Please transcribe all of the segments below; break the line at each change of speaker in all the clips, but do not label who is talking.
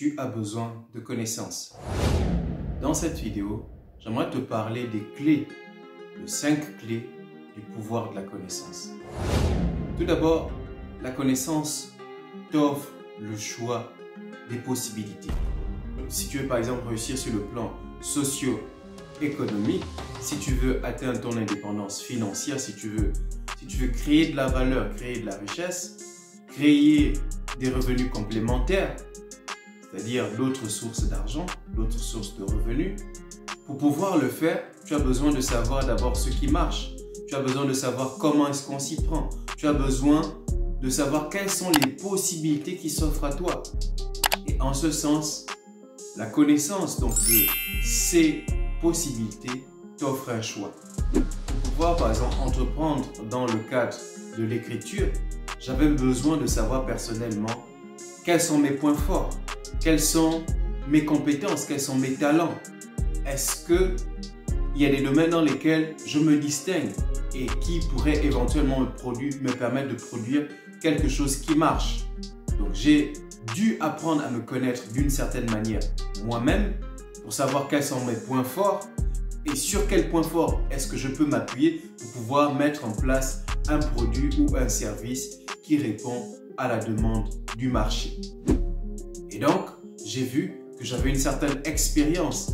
tu as besoin de connaissances. Dans cette vidéo, j'aimerais te parler des clés, de 5 clés du pouvoir de la connaissance. Tout d'abord, la connaissance t'offre le choix des possibilités. Si tu veux par exemple réussir sur le plan socio-économique, si tu veux atteindre ton indépendance financière, si tu veux créer de la valeur, créer de la richesse, créer des revenus complémentaires, c'est-à-dire d'autres sources d'argent, d'autres sources de revenus, pour pouvoir le faire, tu as besoin de savoir d'abord ce qui marche. Tu as besoin de savoir comment est-ce qu'on s'y prend. Tu as besoin de savoir quelles sont les possibilités qui s'offrent à toi. Et en ce sens, la connaissance donc de ces possibilités t'offre un choix. Pour pouvoir par exemple entreprendre dans le cadre de l'écriture, j'avais besoin de savoir personnellement quels sont mes points forts, quelles sont mes compétences, quels sont mes talents. Est-ce qu'il y a des domaines dans lesquels je me distingue et qui pourraient éventuellement me permettre de produire quelque chose qui marche. Donc j'ai dû apprendre à me connaître d'une certaine manière moi-même pour savoir quels sont mes points forts et sur quels points forts est-ce que je peux m'appuyer pour pouvoir mettre en place un produit ou un service qui répond à la demande du marché. Et donc, j'ai vu que j'avais une certaine expérience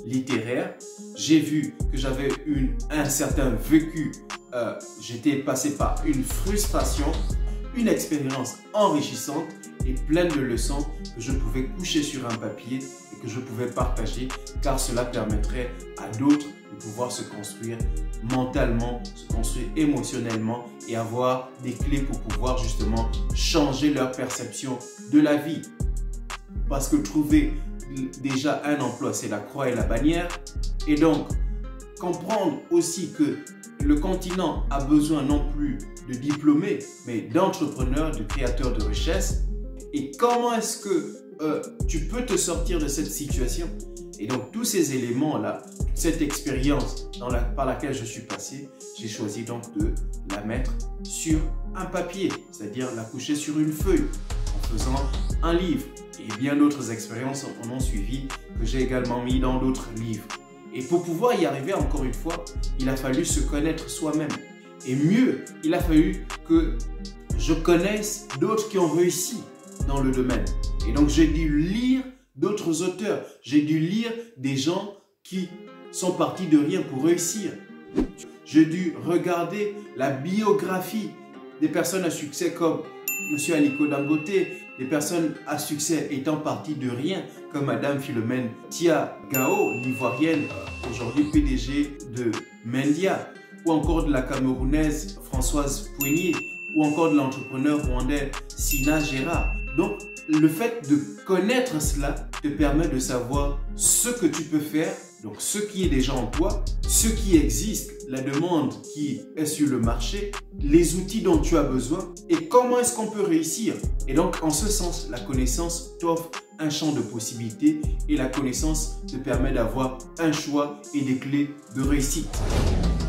littéraire, j'ai vu que j'avais un certain vécu, j'étais passé par une frustration, une expérience enrichissante et pleine de leçons que je pouvais coucher sur un papier et que je pouvais partager car cela permettrait à d'autres de pouvoir se construire mentalement, se construire émotionnellement et avoir des clés pour pouvoir justement changer leur perception de la vie. Parce que trouver déjà un emploi, c'est la croix et la bannière. Et donc, comprendre aussi que le continent a besoin non plus de diplômés, mais d'entrepreneurs, de créateurs de richesse. Et comment est-ce que tu peux te sortir de cette situation? Et donc, tous ces éléments-là, cette expérience par laquelle je suis passé, j'ai choisi donc de la mettre sur un papier, c'est-à-dire la coucher sur une feuille, en faisant un livre. Et bien d'autres expériences en ont suivi que j'ai également mis dans d'autres livres. Et pour pouvoir y arriver, encore une fois, il a fallu se connaître soi-même. Et mieux, il a fallu que je connaisse d'autres qui ont réussi dans le domaine. Et donc, j'ai dû lire d'autres auteurs. J'ai dû lire des gens qui sont partis de rien pour réussir. J'ai dû regarder la biographie des personnes à succès comme M. Aliko Dangote, des personnes à succès étant parties de rien comme Madame Philomène Tia Gao, l'ivoirienne, aujourd'hui PDG de Mendia, ou encore de la Camerounaise Françoise Poignier, ou encore de l'entrepreneur rwandais Sina Gérard. Donc, le fait de connaître cela te permet de savoir ce que tu peux faire, donc ce qui est déjà en toi, ce qui existe, la demande qui est sur le marché, les outils dont tu as besoin et comment est-ce qu'on peut réussir. Et donc, en ce sens, la connaissance t'offre un champ de possibilités et la connaissance te permet d'avoir un choix et des clés de réussite.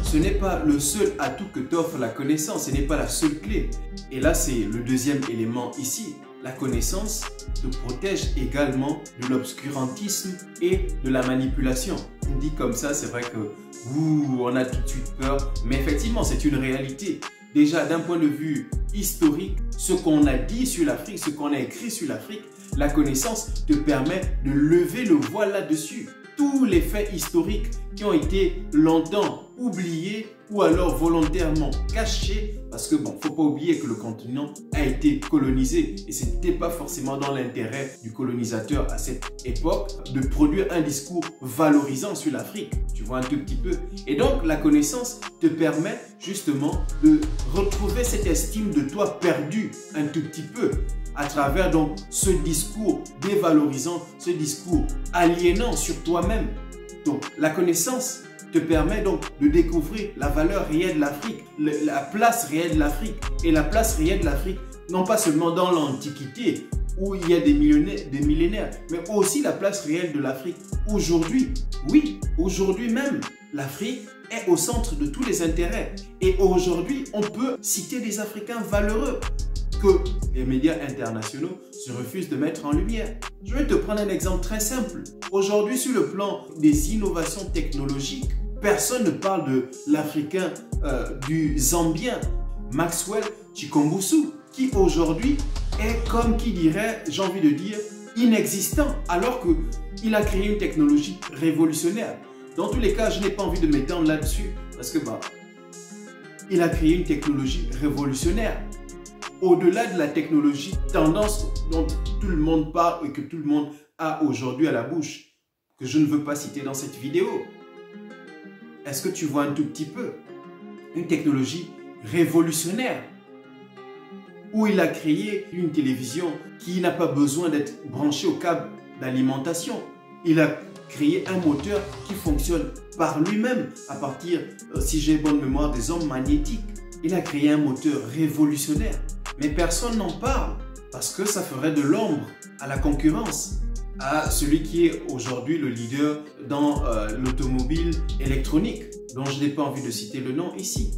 Ce n'est pas le seul atout que t'offre la connaissance, ce n'est pas la seule clé. Et là, c'est le deuxième élément ici. La connaissance te protège également de l'obscurantisme et de la manipulation. Dit comme ça, c'est vrai que on a tout de suite peur, mais effectivement, c'est une réalité. Déjà, d'un point de vue historique, ce qu'on a dit sur l'Afrique, ce qu'on a écrit sur l'Afrique, la connaissance te permet de lever le voile là-dessus. Tous les faits historiques qui ont été longtemps oubliés ou alors volontairement cachés, parce que bon, faut pas oublier que le continent a été colonisé et ce n'était pas forcément dans l'intérêt du colonisateur à cette époque de produire un discours valorisant sur l'Afrique, tu vois un tout petit peu. Et donc la connaissance te permet justement de retrouver cette estime de toi perdue un tout petit peu à travers donc ce discours dévalorisant, ce discours aliénant sur toi-même. Donc la connaissance te permet donc de découvrir la valeur réelle de l'Afrique, la place réelle de l'Afrique. Et la place réelle de l'Afrique, non pas seulement dans l'Antiquité, où il y a des millénaires, mais aussi la place réelle de l'Afrique aujourd'hui. Oui, aujourd'hui même, l'Afrique est au centre de tous les intérêts. Et aujourd'hui, on peut citer des Africains valeureux. que les médias internationaux se refusent de mettre en lumière. Je vais te prendre un exemple très simple. Aujourd'hui, sur le plan des innovations technologiques, personne ne parle de l'Africain du Zambien, Maxwell Chikombusu, qui aujourd'hui est, comme qui dirait, j'ai envie de dire, inexistant, alors qu'il a créé une technologie révolutionnaire. Dans tous les cas, je n'ai pas envie de m'étendre là-dessus, parce que il a créé une technologie révolutionnaire. Au-delà de la technologie, tendance dont tout le monde parle et que tout le monde a aujourd'hui à la bouche, que je ne veux pas citer dans cette vidéo. Est-ce que tu vois un tout petit peu? Une technologie révolutionnaire, où il a créé une télévision qui n'a pas besoin d'être branchée au câble d'alimentation. Il a créé un moteur qui fonctionne par lui-même à partir, si j'ai bonne mémoire, des ondes magnétiques. Il a créé un moteur révolutionnaire. Mais personne n'en parle parce que ça ferait de l'ombre à la concurrence, à celui qui est aujourd'hui le leader dans l'automobile électronique, dont je n'ai pas envie de citer le nom ici.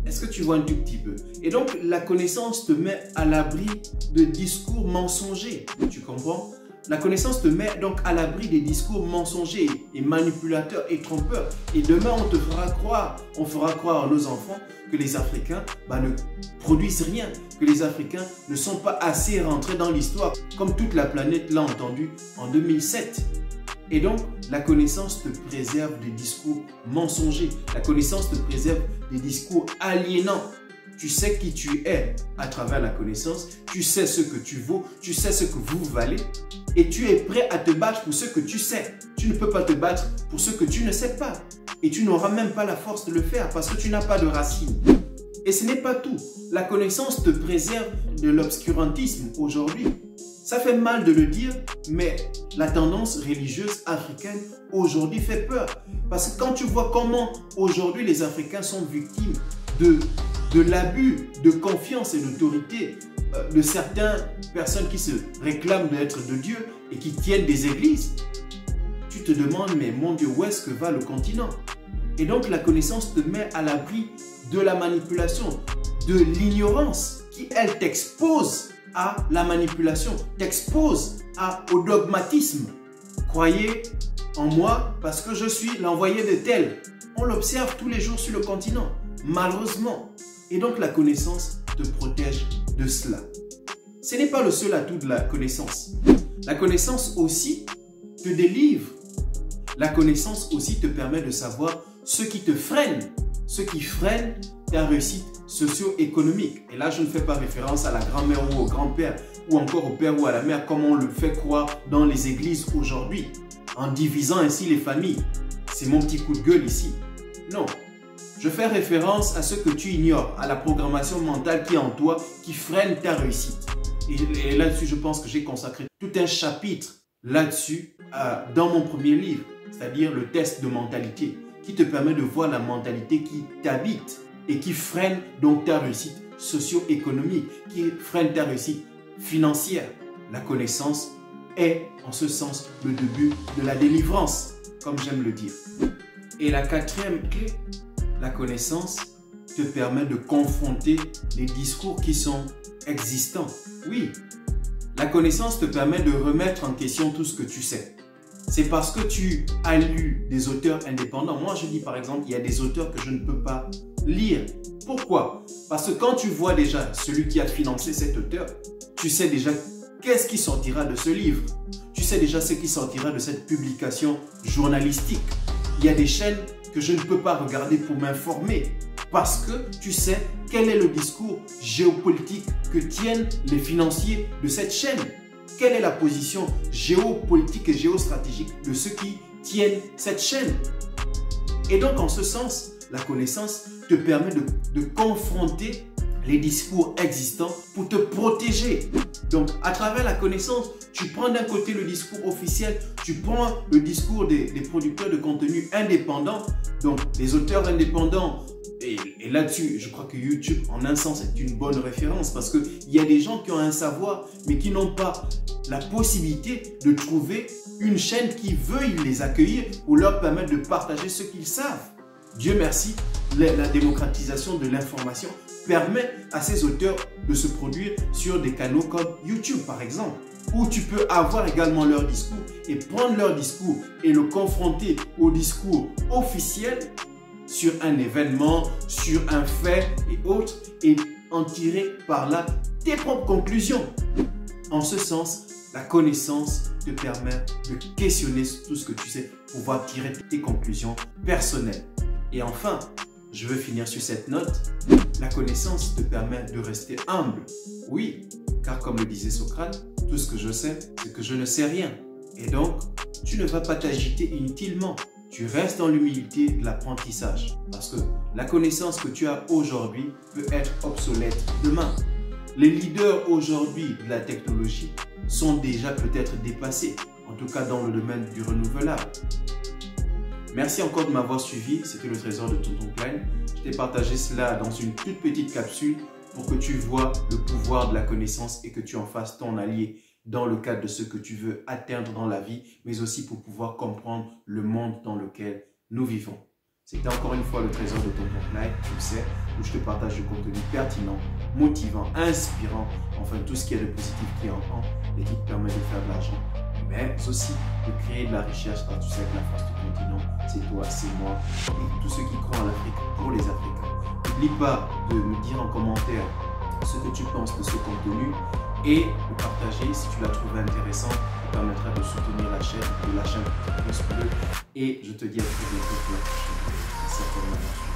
Est-ce que tu vois un tout petit peu? Et donc, la connaissance te met à l'abri de discours mensongers. Tu comprends? La connaissance te met donc à l'abri des discours mensongers et manipulateurs et trompeurs. Et demain, on fera croire à nos enfants que les Africains ne produisent rien, que les Africains ne sont pas assez rentrés dans l'histoire, comme toute la planète l'a entendu en 2007. Et donc, la connaissance te préserve des discours mensongers. La connaissance te préserve des discours aliénants. Tu sais qui tu es à travers la connaissance. Tu sais ce que tu vaux. Tu sais ce que vous valez. Et tu es prêt à te battre pour ce que tu sais. Tu ne peux pas te battre pour ce que tu ne sais pas. Et tu n'auras même pas la force de le faire parce que tu n'as pas de racines. Et ce n'est pas tout. La connaissance te préserve de l'obscurantisme aujourd'hui. Ça fait mal de le dire, mais la tendance religieuse africaine aujourd'hui fait peur. Parce que quand tu vois comment aujourd'hui les Africains sont victimes de l'abus de confiance et d'autorité de certaines personnes qui se réclament d'être de Dieu et qui tiennent des églises, tu te demandes, mais mon Dieu, où est-ce que va le continent? Et donc la connaissance te met à l'abri de la manipulation, de l'ignorance qui, elle, t'expose à la manipulation, t'expose au dogmatisme. Croyez en moi parce que je suis l'envoyé de tel. On l'observe tous les jours sur le continent, malheureusement. Et donc la connaissance te protège de cela. Ce n'est pas le seul atout de la connaissance. La connaissance aussi te délivre. La connaissance aussi te permet de savoir ce qui te freine, ce qui freine ta réussite socio-économique. Et là, je ne fais pas référence à la grand-mère ou au grand-père, ou encore au père ou à la mère, comme on le fait croire dans les églises aujourd'hui, en divisant ainsi les familles. C'est mon petit coup de gueule ici. Non. Je fais référence à ce que tu ignores, à la programmation mentale qui est en toi, qui freine ta réussite. Et là-dessus, je pense que j'ai consacré tout un chapitre là-dessus dans mon premier livre, c'est-à-dire le test de mentalité, qui te permet de voir la mentalité qui t'habite et qui freine donc ta réussite socio-économique, qui freine ta réussite financière. La connaissance est, en ce sens, le début de la délivrance, comme j'aime le dire. Et la quatrième clé, la connaissance te permet de confronter les discours qui sont existants. Oui, la connaissance te permet de remettre en question tout ce que tu sais. C'est parce que tu as lu des auteurs indépendants. Moi, je dis par exemple, il y a des auteurs que je ne peux pas lire. Pourquoi? Parce que quand tu vois déjà celui qui a financé cet auteur, tu sais déjà qu'est-ce qui sortira de ce livre. Tu sais déjà ce qui sortira de cette publication journalistique. Il y a des chaînes que je ne peux pas regarder pour m'informer parce que tu sais quel est le discours géopolitique que tiennent les financiers de cette chaîne. Quelle est la position géopolitique et géostratégique de ceux qui tiennent cette chaîne? Et donc, en ce sens, la connaissance te permet de confronter les discours existants pour te protéger. Donc, à travers la connaissance, tu prends d'un côté le discours officiel, tu prends le discours des producteurs de contenu indépendants, donc les auteurs indépendants. Et là-dessus, je crois que YouTube, en un sens, est une bonne référence parce qu'il y a des gens qui ont un savoir, mais qui n'ont pas la possibilité de trouver une chaîne qui veuille les accueillir ou leur permettre de partager ce qu'ils savent. Dieu merci, la démocratisation de l'information permet à ces auteurs de se produire sur des canaux comme YouTube par exemple, où tu peux avoir également leur discours et prendre leur discours et le confronter au discours officiel sur un événement, sur un fait et autres, et en tirer par là tes propres conclusions. En ce sens, la connaissance te permet de questionner tout ce que tu sais, pouvoir tirer tes conclusions personnelles. Et enfin, je veux finir sur cette note, la connaissance te permet de rester humble. Oui, car comme le disait Socrate, tout ce que je sais, c'est que je ne sais rien. Et donc, tu ne vas pas t'agiter inutilement. Tu restes dans l'humilité de l'apprentissage. Parce que la connaissance que tu as aujourd'hui peut être obsolète demain. Les leaders aujourd'hui de la technologie sont déjà peut-être dépassés, en tout cas dans le domaine du renouvelable. Merci encore de m'avoir suivi, c'était le trésor de Tonton Klein. Je t'ai partagé cela dans une toute petite capsule pour que tu vois le pouvoir de la connaissance et que tu en fasses ton allié dans le cadre de ce que tu veux atteindre dans la vie, mais aussi pour pouvoir comprendre le monde dans lequel nous vivons. C'était encore une fois le trésor de Tonton Klein, tu le sais, où je te partage du contenu pertinent, motivant, inspirant, enfin tout ce qui est de positif qui est en et qui te permet de faire de l'argent, mais aussi de créer de la richesse, car tu sais que la force du continent, c'est toi, c'est moi, et tous ceux qui croient en l'Afrique pour les Africains. N'oublie pas de me dire en commentaire ce que tu penses de ce contenu et de partager si tu l'as trouvé intéressant, ça permettra de soutenir la chaîne, de la chaîne pouce bleu. Et je te dis à très bientôt pour la prochaine. Certainement.